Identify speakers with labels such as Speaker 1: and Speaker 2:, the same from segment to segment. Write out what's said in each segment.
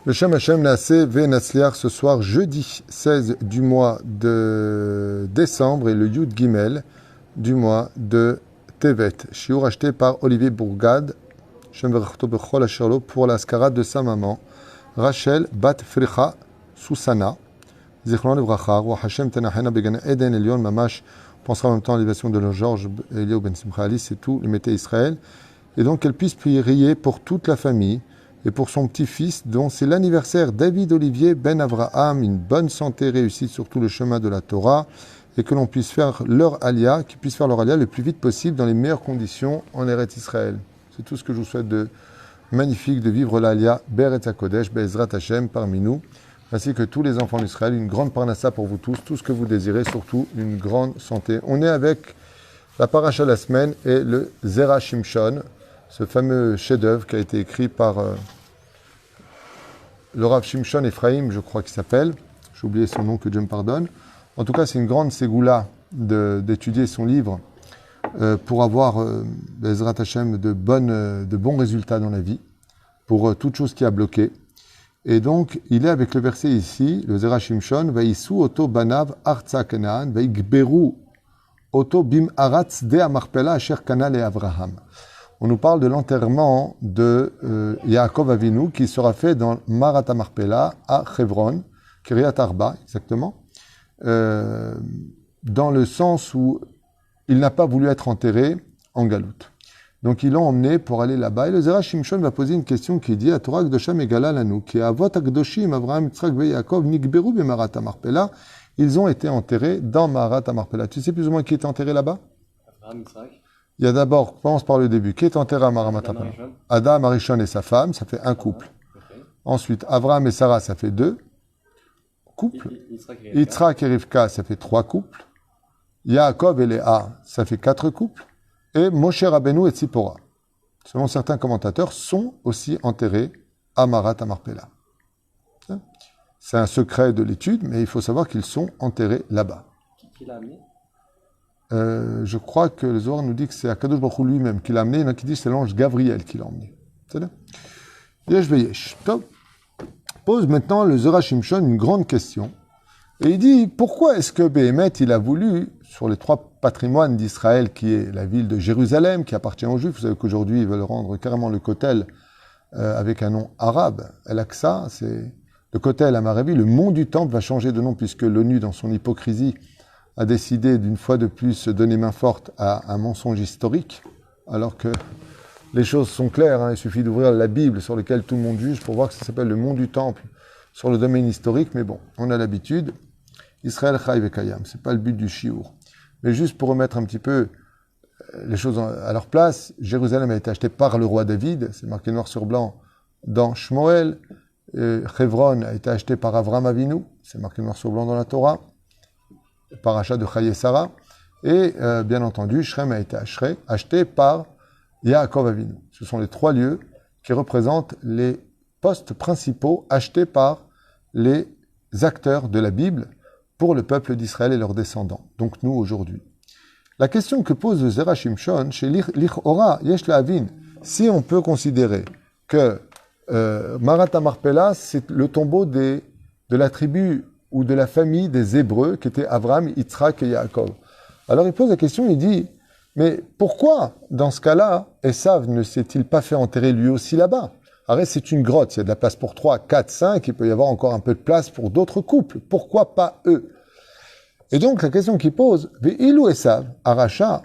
Speaker 1: Beshem Hashem Naaseh Ve'Natzliach ce soir, jeudi 16 du mois de décembre et le Yud Gimel du mois de Tevet. Shiur acheté par Olivier Bourgade, Shem Verachto Bechol Asherlo, pour la skara de sa maman, Rachel Bat Fricha Susana, Zichron Levracha, Roi Hashem Tenachena Began Eden Elion Mamash. On pensera en même temps à l'élévation de Georges Eliot Ben Simcha Ali, c'est tout, le Mété Israël. Et donc qu'elle puisse prier pour toute la famille et pour son petit-fils, dont c'est l'anniversaire, David Olivier Ben Avraham, une bonne santé, réussite sur tout le chemin de la Torah, et que l'on puisse faire leur alia, qu'ils puissent faire leur alia le plus vite possible dans les meilleures conditions en Eretz Israël. C'est tout ce que je vous souhaite de magnifique, de vivre l'alia Be'eretz HaKodesh, Be'ezrat Hashem parmi nous, ainsi que tous les enfants d'Israël, une grande parnassa pour vous tous, tout ce que vous désirez, surtout une grande santé. On est avec la paracha de la semaine et le Zera Shimshon, ce fameux chef-d'œuvre qui a été écrit par le Rav Shimshon Ephraim, je crois qu'il s'appelle. J'ai oublié son nom, que Dieu me pardonne. En tout cas, c'est une grande ségoula d'étudier son livre pour avoir, Bezrat Hashem, de bons résultats dans la vie, pour toute chose qui a bloqué. Et donc, il est avec le verset ici, le Zera Shimshon, Vaïsu oto banav artsa Kanaan, vaïgberu oto bim aratz de amarpela asher kana le Avraham. On nous parle de l'enterrement de Yaakov Avinu qui sera fait dans Marat HaMarpela à Hebron, Kiryat Arba exactement, dans le sens où il n'a pas voulu être enterré en galoute. Donc ils l'ont emmené pour aller là-bas. Et le Zera Shimshon va poser une question qui dit « Torah Kdosha Megala Lanu, ki avot HaKdoshim Avraham Yitzchak ve Yaakov nigberu be Marat HaMarpela » Ils ont été enterrés dans Marat HaMarpela. Tu sais plus ou moins qui est enterré là-bas?
Speaker 2: Avraham Yitzchak.
Speaker 1: Il y a d'abord, commence par le début, qui est enterré à Maramata? Adam Arishon et sa femme, ça fait un couple. Okay. Ensuite, Avraham et Sarah, ça fait 2 couples. Yitzhak et Rivka, ça fait 3 couples. Yaakov et Léa, ça fait 4 couples. Et Moshe Rabbeinu et Tzipora, selon certains commentateurs, sont aussi enterrés à Marat HaMarpela. C'est un secret de l'étude, mais il faut savoir qu'ils sont enterrés là-bas.
Speaker 2: Qui l'a amené?
Speaker 1: Je crois que le Zohar nous dit que c'est Akadosh Baruch Hu lui-même qui l'a amené. Il y en a qui disent que c'est l'ange Gabriel qui l'a emmené. C'est là. Yesh veyesh. Top. Pose maintenant le Zera Shimshon une grande question. Et il dit, pourquoi est-ce que Béhémet, il a voulu, sur les 3 patrimoines d'Israël, qui est la ville de Jérusalem, qui appartient aux Juifs, vous savez qu'aujourd'hui, ils veulent rendre carrément le Kotel avec un nom arabe. El-Aqsa, c'est le Kotel à Maravi. Le mont du Temple va changer de nom, puisque l'ONU, dans son hypocrisie, a décidé d'une fois de plus se donner main forte à un mensonge historique, alors que les choses sont claires, hein, il suffit d'ouvrir la Bible sur laquelle tout le monde juge pour voir que ça s'appelle le mont du Temple sur le domaine historique, mais bon, on a l'habitude. Israël Chai Vekayam, c'est pas le but du Shiur. Mais juste pour remettre un petit peu les choses à leur place, Jérusalem a été acheté par le roi David, c'est marqué noir sur blanc dans Shmuel. Hebron a été acheté par Avraham Avinu, c'est marqué noir sur blanc dans la Torah. Paracha de Chaye Sarah, et bien entendu, Shrem a été acheté par Yaakov Avinu. Ce sont les 3 lieux qui représentent les postes principaux achetés par les acteurs de la Bible pour le peuple d'Israël et leurs descendants, donc nous aujourd'hui. La question que pose le Zera Shimshon, chez Lichora, Yesh La'avin, si on peut considérer que Marat HaMarpela, c'est le tombeau de la tribu ou de la famille des Hébreux, qui étaient Avraham, Yitzhak et Yaakov. Alors il pose la question, il dit, mais pourquoi, dans ce cas-là, Esav ne s'est-il pas fait enterrer lui aussi là-bas? Arrête, c'est une grotte, il y a de la place pour 3, 4, 5, il peut y avoir encore un peu de place pour d'autres couples. Pourquoi pas eux? Et donc la question qu'il pose, Ve'ilou Esav, Aracha,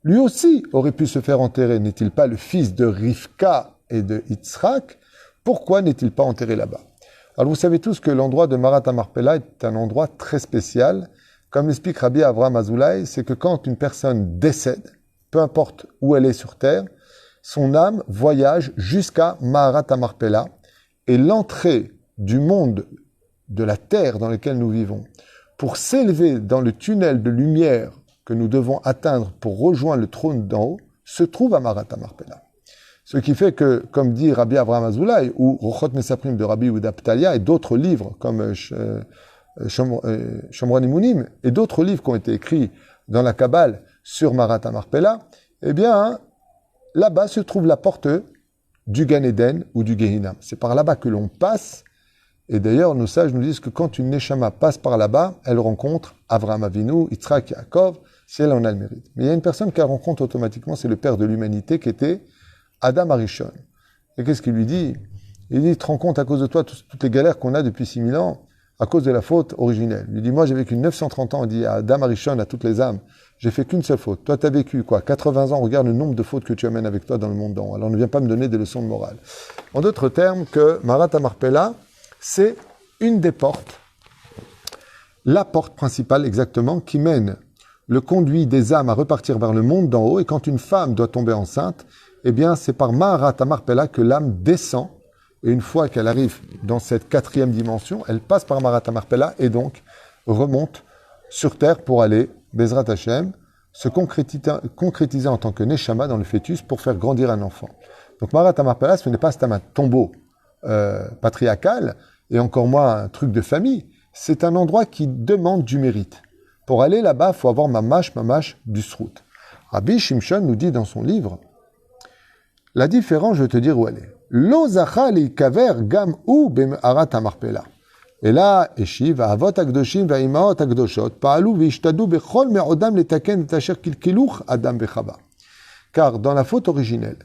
Speaker 1: lui aussi aurait pu se faire enterrer. N'est-il pas le fils de Rivka et de Yitzhak? Pourquoi n'est-il pas enterré là-bas? Alors vous savez tous que l'endroit de Marat HaMarpela est un endroit très spécial. Comme l'explique Rabbi Avraham Azoulay, c'est que quand une personne décède, peu importe où elle est sur terre, son âme voyage jusqu'à Marat HaMarpela, et l'entrée du monde de la terre dans lequel nous vivons pour s'élever dans le tunnel de lumière que nous devons atteindre pour rejoindre le trône d'en haut se trouve à Marat HaMarpela. Ce qui fait que, comme dit Rabbi Avraham Azoulay, ou Rochot Mesaprim de Rabbi Yehuda Ptalia, et d'autres livres comme Shomron Imunim, et d'autres livres qui ont été écrits dans la Kabbale sur Marat HaMarpela, eh bien, là-bas se trouve la porte du Gan Eden ou du Gehinam. C'est par là-bas que l'on passe Et d'ailleurs, nos sages nous disent que quand une Neshama passe par là-bas, elle rencontre Avraham Avinu, Yitzhak, Yaakov, si elle en a le mérite. Mais il y a une personne qu'elle rencontre automatiquement, c'est le père de l'humanité qui était Adam Arishon. Et qu'est-ce qu'il lui dit? Il dit, tu te rends compte à cause de toi, toutes les galères qu'on a depuis 6000 ans, à cause de la faute originelle. Il lui dit, moi j'ai vécu 930 ans, on dit à Adam Arishon, à toutes les âmes, j'ai fait qu'une seule faute. Toi, tu as vécu quoi 80 ans, regarde le nombre de fautes que tu amènes avec toi dans le monde d'en haut. Alors ne viens pas me donner des leçons de morale. En d'autres termes, que Marat Amarpella, c'est une des portes, la porte principale exactement, qui mène le conduit des âmes à repartir vers le monde d'en haut. Et quand une femme doit tomber enceinte, eh bien c'est par Marat Amarpella que l'âme descend. Et une fois qu'elle arrive dans cette 4e dimension, elle passe par Marat Amarpella et donc remonte sur terre pour aller, Bezrat Hashem, se concrétiser en tant que Neshama dans le fœtus pour faire grandir un enfant. Donc Marat Amarpella, ce n'est pas un tombeau patriarcal et encore moins un truc de famille. C'est un endroit qui demande du mérite. Pour aller là-bas, il faut avoir mamash du srout. Rabbi Shimshon nous dit dans son livre, la différence, je vais te dire où elle est. Lo zacha leikaver gam u b'marat hamarpela. Et là, Eshiv, avot akdoshim v'imaot akdoshot, pa'alu v'ishtadu bechol me'odam letaken et asher kilkiluch adam bechava. Car dans la faute originelle,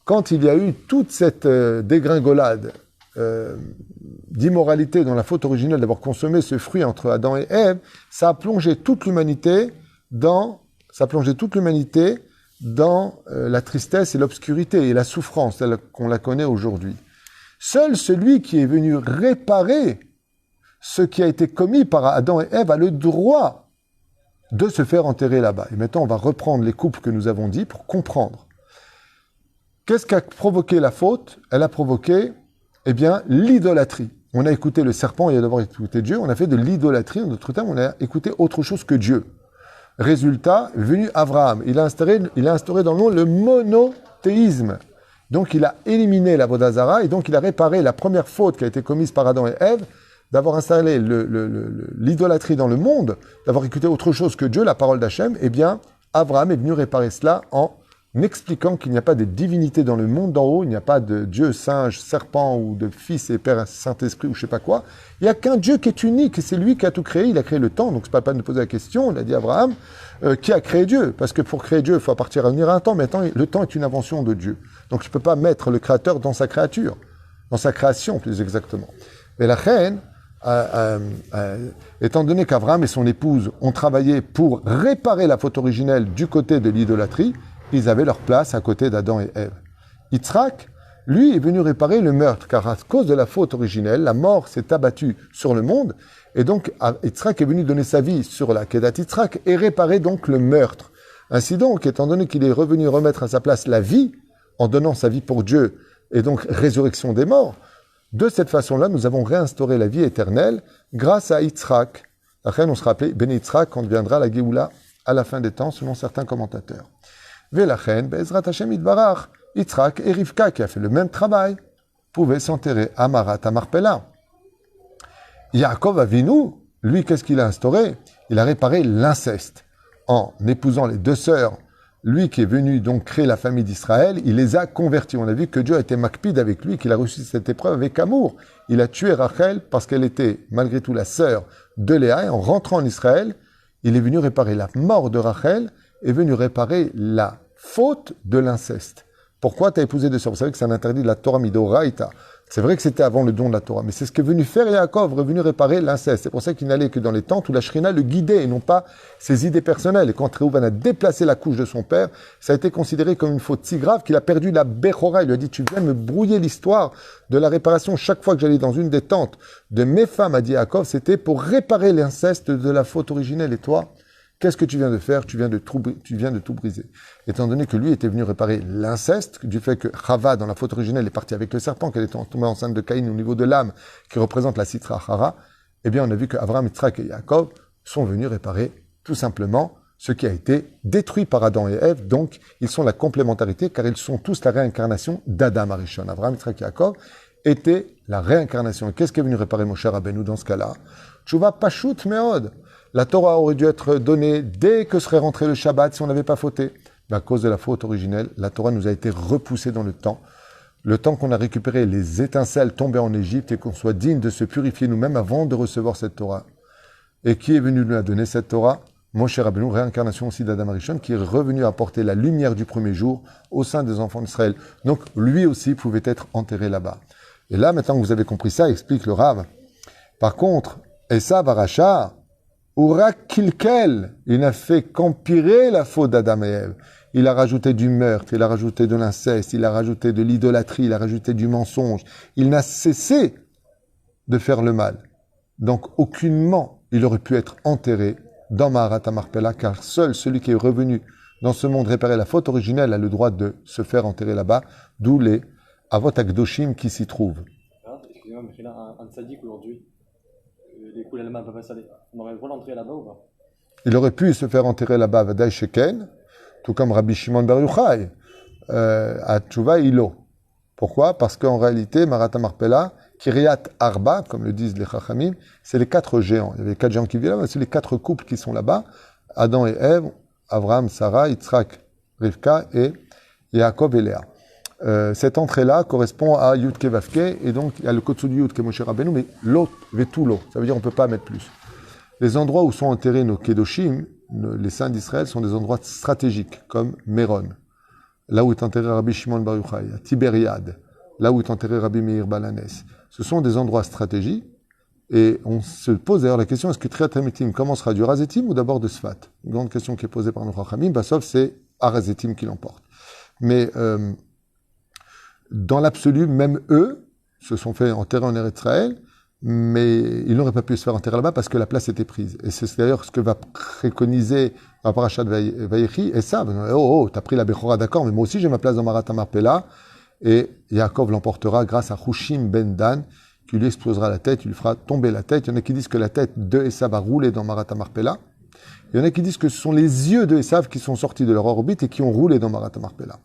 Speaker 1: quand il y a eu toute cette dégringolade d'immoralité dans la faute originelle d'avoir consommé ce fruit entre Adam et Ève, ça a plongé toute l'humanité dans la tristesse et l'obscurité et la souffrance telle qu'on la connaît aujourd'hui. Seul celui qui est venu réparer ce qui a été commis par Adam et Ève a le droit de se faire enterrer là-bas. Et maintenant, on va reprendre les couples que nous avons dit pour comprendre. Qu'est-ce qui a provoqué la faute? Elle a provoqué, eh bien, l'idolâtrie. On a écouté le serpent, il y a d'abord écouté Dieu, on a fait de l'idolâtrie, en d'autres termes, on a écouté autre chose que Dieu. Résultat, venu Abraham, il a instauré dans le monde le monothéisme. Donc il a éliminé la Vodazara et donc il a réparé la première faute qui a été commise par Adam et Ève, d'avoir installé l'idolâtrie dans le monde, d'avoir écouté autre chose que Dieu, la parole d'Hachem. Eh bien, Abraham est venu réparer cela en expliquant qu'il n'y a pas de divinité dans le monde d'en haut, il n'y a pas de Dieu, singe, serpent ou de Fils et Père Saint-Esprit ou je ne sais pas quoi. Il n'y a qu'un Dieu qui est unique et c'est lui qui a tout créé, il a créé le temps, donc c'est pas la peine de poser la question, il a dit Abraham, qui a créé Dieu? Parce que pour créer Dieu, il faut appartir à venir à un temps, mais le temps est une invention de Dieu. Donc je ne peux pas mettre le Créateur dans sa créature, dans sa création plus exactement. Mais la reine, étant donné qu'Abraham et son épouse ont travaillé pour réparer la faute originelle du côté de l'idolâtrie, ils avaient leur place à côté d'Adam et Ève. Yitzhak, lui, est venu réparer le meurtre, car à cause de la faute originelle, la mort s'est abattue sur le monde, et donc Yitzhak est venu donner sa vie sur la Kedat Yitzhak et réparer donc le meurtre. Ainsi donc, étant donné qu'il est revenu remettre à sa place la vie, en donnant sa vie pour Dieu, et donc résurrection des morts, de cette façon-là, nous avons réinstauré la vie éternelle grâce à Yitzhak. Après, on sera appelé Ben Yitzhak quand viendra la Géoula à la fin des temps, selon certains commentateurs. Velachen, Be'ezrat Hashem Yitbarach, Yitzhak et Rivka, qui a fait le même travail, pouvaient s'enterrer à Marat Amarpella. Yaakov Avinu, lui, qu'est-ce qu'il a instauré? Il a réparé l'inceste. En épousant les deux sœurs, lui qui est venu donc créer la famille d'Israël, il les a convertis. On a vu que Dieu a été makpid avec lui, qu'il a reçu cette épreuve avec amour. Il a tué Rachel parce qu'elle était malgré tout la sœur de Léa. Et en rentrant en Israël, il est venu réparer la mort de Rachel, est venu réparer la faute de l'inceste. Pourquoi tu as épousé deux sœurs? Vous savez que c'est un interdit de la Torah Midoraïta. C'est vrai que c'était avant le don de la Torah, mais c'est ce qu'est venu faire Yaakov, est venu réparer l'inceste. C'est pour ça qu'il n'allait que dans les tentes où la Shrina le guidait et non pas ses idées personnelles. Et quand Réhouven a déplacé la couche de son père, ça a été considéré comme une faute si grave qu'il a perdu la Bechora. Il lui a dit, tu viens me brouiller l'histoire de la réparation. Chaque fois que j'allais dans une des tentes de mes femmes, a dit Yaakov, c'était pour réparer l'inceste de la faute originelle. Et toi, qu'est-ce que tu viens de faire? Tu viens de tout briser. Étant donné que lui était venu réparer l'inceste, du fait que Chava, dans la faute originelle, est partie avec le serpent, qu'elle est tombée enceinte de Caïn au niveau de l'âme, qui représente la Sitra Achara, eh bien, on a vu qu'Abraham, Yitzhak et Yaakov sont venus réparer tout simplement ce qui a été détruit par Adam et Ève. Donc, ils sont la complémentarité, car ils sont tous la réincarnation d'Adam Arishon. Abraham, Yitzhak et Yaakov étaient la réincarnation. Et qu'est-ce qui est venu réparer Moshe Rabbeinu dans ce cas-là? Tshuva Pashut Meod. La Torah aurait dû être donnée dès que serait rentré le Shabbat si on n'avait pas fauté. Mais à cause de la faute originelle, la Torah nous a été repoussée dans le temps le temps qu'on a récupéré les étincelles tombées en Égypte et qu'on soit digne de se purifier nous-mêmes avant de recevoir cette Torah. Et qui est venu nous la donner, cette Torah? Moshe Rabbeinu, réincarnation aussi d'Adam Arishon, qui est revenu apporter la lumière du premier jour au sein des enfants d'Israël. Donc, lui aussi pouvait être enterré là-bas. Et là, maintenant que vous avez compris ça, explique le Rav. Par contre, Esav Aracha, Ura Kilkel, il n'a fait qu'empirer la faute d'Adam et Ève. Il a rajouté du meurtre, il a rajouté de l'inceste, il a rajouté de l'idolâtrie, il a rajouté du mensonge. Il n'a cessé de faire le mal. Donc, aucunement, il aurait pu être enterré dans Maharat Marpella, car seul celui qui est revenu dans ce monde réparer la faute originelle a le droit de se faire enterrer là-bas, d'où les Avot Akdoshim qui s'y trouvent.
Speaker 2: Ah, excusez-moi, mais là, un tzaddik aujourd'hui, les coups d'Allemagne peuvent pas saler. On aurait le droit d'entrer là-bas ou pas?
Speaker 1: Il aurait pu se faire enterrer là-bas, Vadaï Sheken, tout comme Rabbi Shimon Bar Yochai, à Tchouva Ilo. Pourquoi? Parce qu'en réalité, Maharat Marpella, Kiryat Arba, comme le disent les Chachamim, c'est les 4 géants. Il y avait 4 géants qui vivaient là, mais c'est les 4 couples qui sont là-bas. Adam et Ève, Abraham, Sarah, Yitzhak, Rivka et Yaakov et Léa. Cette entrée-là correspond à Yud Kevavke, et donc il y a le Kotsu Yud qui est Moshe Rabbeinu, mais l'autre, Vetulo, ça veut dire on ne peut pas mettre plus. Les endroits où sont enterrés nos Kedoshim, les saints d'Israël, sont des endroits stratégiques, comme Méron, là où est enterré Rabbi Shimon Bar Yochai, à Tibériade, là où est enterré Rabbi Meir Balanès. Ce sont des endroits stratégiques, et on se pose d'ailleurs la question, est-ce que Triat HaMetim commencera du Razetim ou d'abord de Sfat? Une grande question qui est posée par nos Chachamim, sauf c'est Arazetim qui l'emporte. Mais dans l'absolu, même eux se sont fait enterrer en Eretz Israël, mais ils n'auraient pas pu se faire enterrer là-bas parce que la place était prise. Et c'est d'ailleurs ce que va préconiser la Parashat Vayechi, et ça, t'as pris la Bechora, d'accord, mais moi aussi j'ai ma place dans Maharat Marpella, et Yaakov l'emportera grâce à Hushim ben Dan, qui lui explosera la tête, il lui fera tomber la tête. Il y en a qui disent que la tête de Esav va rouler dans Maharat Marpella. Il y en a qui disent que ce sont les yeux de Esav qui sont sortis de leur orbite et qui ont roulé dans Maharat Marpella.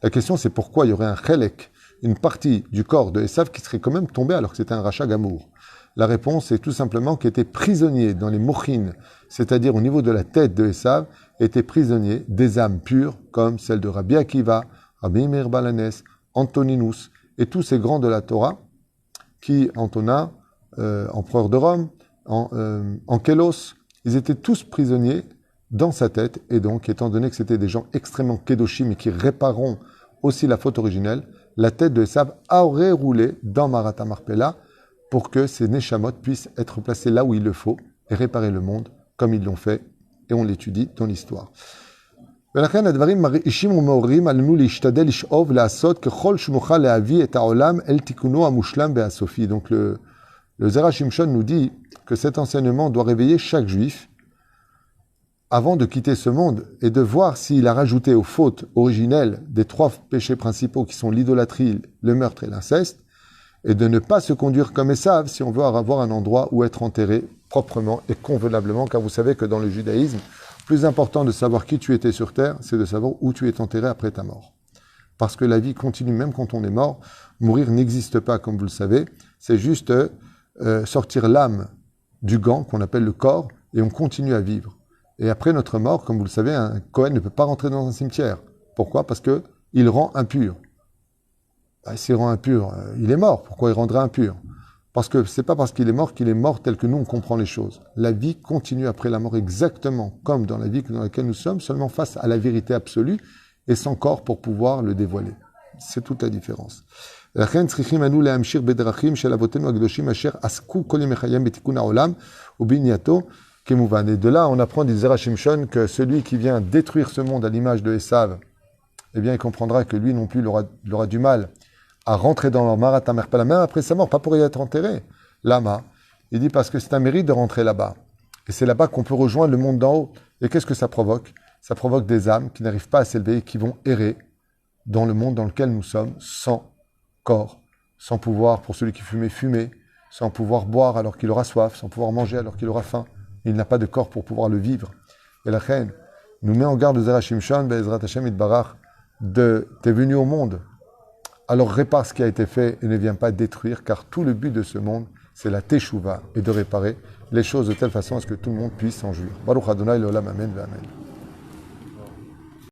Speaker 1: La question, c'est pourquoi il y aurait un chelek, une partie du corps de Esav qui serait quand même tombée alors que c'était un rachat gamour. La réponse est tout simplement qu'il était prisonnier dans les mochines, c'est-à-dire au niveau de la tête de Esav, était prisonnier des âmes pures comme celle de Rabbi Akiva, Rabbi Meir Balanès, Antoninus et tous ces grands de la Torah qui, Antonin, empereur de Rome, Ankelos, ils étaient tous prisonniers dans sa tête, et donc, étant donné que c'était des gens extrêmement kedoshim et qui répareront aussi la faute originelle, la tête de Esav aurait roulé dans Maharat Marpella pour que ces Neshamot puissent être placés là où il le faut et réparer le monde comme ils l'ont fait, et on l'étudie dans l'histoire. ולכן הדברים מרעישים ומעוררים עלינו להשתדל לשאוב לעשות ככל שנוכל להביא את העולם אל תיקונו המושלם והסופי. Donc le Zera Shimshon nous dit que cet enseignement doit réveiller chaque juif avant de quitter ce monde et de voir s'il a rajouté aux fautes originelles des 3 péchés principaux qui sont l'idolâtrie, le meurtre et l'inceste, et de ne pas se conduire comme Esav si on veut avoir un endroit où être enterré proprement et convenablement, car vous savez que dans le judaïsme, plus important de savoir qui tu étais sur terre, c'est de savoir où tu es enterré après ta mort. Parce que la vie continue même quand on est mort. Mourir n'existe pas, comme vous le savez. C'est juste sortir l'âme du gant, qu'on appelle le corps, et on continue à vivre. Et après notre mort, comme vous le savez, un Kohen ne peut pas rentrer dans un cimetière. Pourquoi? Parce qu'il rend impur. S'il rend impur, il est mort. Pourquoi il rendrait impur? Parce que c'est pas parce qu'il est mort tel que nous on comprend les choses. La vie continue après la mort exactement comme dans la vie dans laquelle nous sommes, seulement face à la vérité absolue et sans corps pour pouvoir le dévoiler. C'est toute la différence. לכן צריכים אנו להמשיך בדרכים של אבותינו הקדושים אשר עסקו כל ימי חייהם בתיקון העולם ובנייתו כמובן. Et de là, on apprend du Zera Shimshon que celui qui vient détruire ce monde à l'image de Esav, eh bien, il comprendra que lui non plus, il aura du mal à rentrer dans Maharat Marpella, même après sa mort, pas pour y être enterré. Lama, il dit parce que c'est un mérite de rentrer là-bas. Et c'est là-bas qu'on peut rejoindre le monde d'en haut. Et qu'est-ce que ça provoque? Ça provoque des âmes qui n'arrivent pas à s'élever et qui vont errer dans le monde dans lequel nous sommes, sans corps, sans pouvoir, pour celui qui fumait, fumer, sans pouvoir boire alors qu'il aura soif, sans pouvoir manger alors qu'il aura faim. Il n'a pas de corps pour pouvoir le vivre. Et la reine nous met en garde le Zera Shimshon, Be'ezrat Hashem Itbarach, t'es venu au monde. Alors répare ce qui a été fait et ne viens pas détruire, car tout le but de ce monde, c'est la teshuva et de réparer les choses de telle façon à ce que tout le monde puisse en jouir. Baruch Adonai l'olam, amen, amen.